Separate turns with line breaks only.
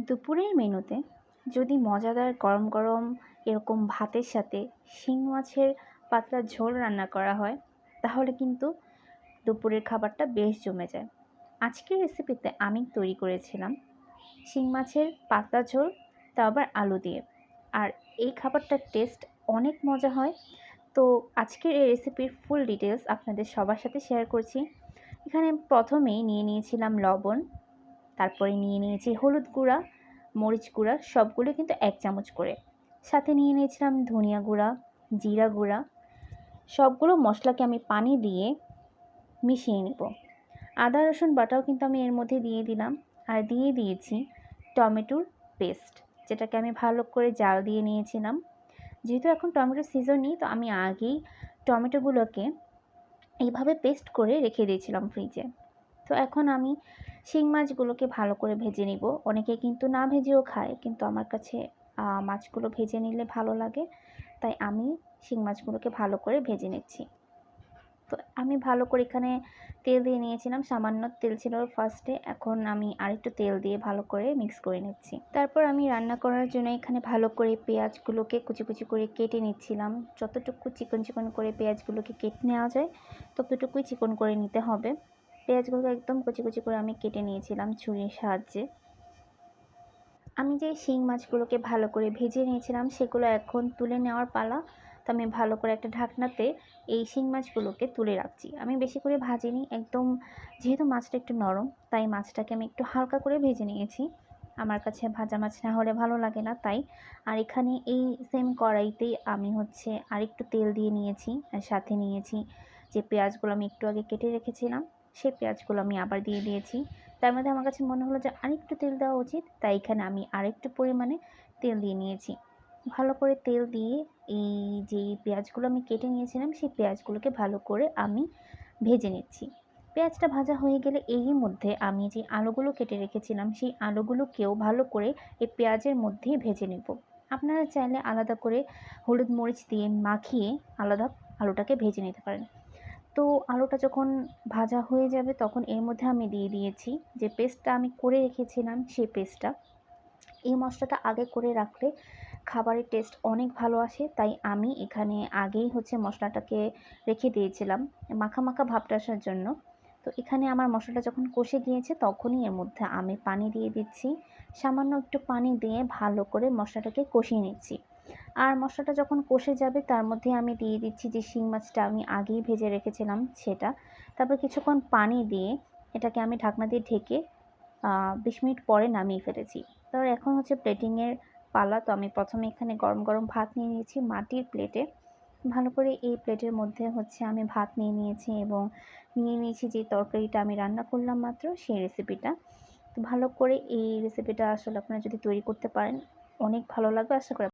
দুপুরের মেনুতে যদি মজাদার গরম গরম এরকম ভাতের সাথে শিং মাছের পাতলা ঝোল রান্না করা হয়, তাহলে কিন্তু দুপুরের খাবারটা বেশ জমে যায়। আজকের রেসিপিতে আমি তৈরি করেছিলাম শিং মাছের পাতলা ঝোল, তা আবার আলু দিয়ে। আর এই খাবারটার টেস্ট অনেক মজা হয়। তো আজকের এই রেসিপির ফুল ডিটেলস আপনাদের সবার সাথে শেয়ার করছি। এখানে প্রথমেই নিয়ে নিয়েছিলাম লবণ, তারপরে নিয়ে নিয়েছি হলুদ গুঁড়া, মরিচ গুঁড়া, সবগুলো কিন্তু 1 চামচ করে। সাথে নিয়ে নিয়েছিলাম ধনিয়া গুঁড়া, জিরা গুঁড়া। সবগুলো মশলাকে আমি পানি দিয়ে মিশিয়ে নেব। আদা রসুন বাটাও কিন্তু আমি এর মধ্যে দিয়ে দিলাম। আর দিয়ে দিয়েছি টমেটোর পেস্ট, যেটাকে আমি ভালো করে জাল দিয়ে নিয়েছিলাম। যেহেতু এখন টমেটোর সিজন নেই, তো আমি আগেই টমেটোগুলোকে এইভাবে পেস্ট করে রেখে দিয়েছিলাম ফ্রিজে। তো এখন আমি শিং মাছগুলোকে ভালো করে ভেজে নিব। অনেকে কিন্তু না ভেজেও খায়, কিন্তু আমার কাছে মাছগুলো ভেজে নিলে ভালো লাগে, তাই আমি শিং মাছগুলোকে ভালো করে ভেজে নিচ্ছি। তো আমি ভালো করে এখানে তেল দিয়ে নিয়েছিলাম, সামান্য তেল ছিল ফার্স্টে, এখন আমি আরেকটু তেল দিয়ে ভালো করে মিক্স করে নিচ্ছি। তারপর আমি রান্না করার জন্য এখানে ভালো করে পেঁয়াজগুলোকে কুচি কুচি করে কেটে নিচ্ছিলাম। যতটুকু চিকন চিকন করে পেঁয়াজগুলোকে কেটে নেওয়া যায় ততটুকুই চিকন করে নিতে হবে। পেঁয়াজগুলো একদম কুচি কুচি করে আমি কেটে নিয়েছিলাম ছুরির সাহায্যে। আমি যে শিং মাছগুলোকে ভালো করে ভেজে নিয়েছিলাম সেগুলো এখন তুলে নেওয়ার পালা। তো আমি ভালো করে একটা ঢাকনাতে এই শিং মাছগুলোকে তুলে রাখছি। আমি বেশি করে ভাজিনি, একদম যেহেতু মাছটা একটু নরম, তাই মাছটাকে আমি একটু হালকা করে ভেজে নিয়েছি। আমার কাছে ভাজা মাছ না হলে ভালো লাগে না, তাই। আর এখানে এই সেম কড়াইতেই আমি আরেকটু তেল দিয়ে নিয়েছি, আর সাথে নিয়েছি যে পেঁয়াজগুলো আমি একটু আগে কেটে রেখেছিলাম, সেই পেঁয়াজগুলো আমি আবার দিয়ে দিয়েছি। তার মধ্যে আমার কাছে মনে হলো যে আরেকটু তেল দেওয়া উচিত, তাই এখানে আমি আরেকটু পরিমাণে তেল দিয়ে নিয়েছি। ভালো করে তেল দিয়ে এই যে পেঁয়াজগুলো আমি কেটে নিয়েছিলাম সেই পেঁয়াজগুলোকে ভালো করে আমি ভেজে নিচ্ছি। পেঁয়াজটা ভাজা হয়ে গেলে এর মধ্যে আমি যে আলুগুলো কেটে রেখেছিলাম সেই আলুগুলোকেও ভালো করে এই পেঁয়াজের মধ্যেই ভেজে নেব। আপনারা চাইলে আলাদা করে হলুদ মরিচ দিয়ে মাখিয়ে আলাদা আলুটাকে ভেজে নিতে পারেন। তো আলুটা যখন ভাজা হয়ে যাবে তখন এর মধ্যে আমি দিয়ে দিয়েছি যে পেস্টটা আমি করে রেখেছিলাম সেই পেস্টটা। এই মশলাটা আগে করে রাখলে খাবারের টেস্ট অনেক ভালো আসে, তাই আমি এখানে আগেই মশলাটাকে রেখে দিয়েছিলাম মাখা মাখা ভাবটা আসার জন্য। তো এখানে আমার মশলাটা যখন কষে গিয়েছে তখনই এর মধ্যে আমি পানি দিয়ে দিচ্ছি। সামান্য একটু পানি দিয়ে ভালো করে মশলাটাকে কষিয়ে নিচ্ছি। আর মশলাটা যখন কষে যাবে তার মধ্যে আমি দিয়ে দিচ্ছি যে শিং মাছটা আমি আগেই ভেজে রেখেছিলাম সেটা। তারপর কিছুক্ষণ পানি দিয়ে এটাকে আমি ঢাকনা দিয়ে ঢেকে 20 মিনিট পরে নামিয়ে ফেলেছি। তারপর এখন প্লেটিংয়ের পালা। তো আমি প্রথমে এখানে গরম গরম ভাত নিয়ে নিয়েছি মাটির প্লেটে। ভালো করে এই প্লেটের মধ্যে আমি ভাত নিয়ে নিয়েছি এবং নিয়ে নিয়েছি যে তরকারিটা আমি রান্না করলাম মাত্র, সেই রেসিপিটা। তো ভালো করে এই রেসিপিটা আসলে আপনারা যদি তৈরি করতে পারেন অনেক ভালো লাগবে, আশা করি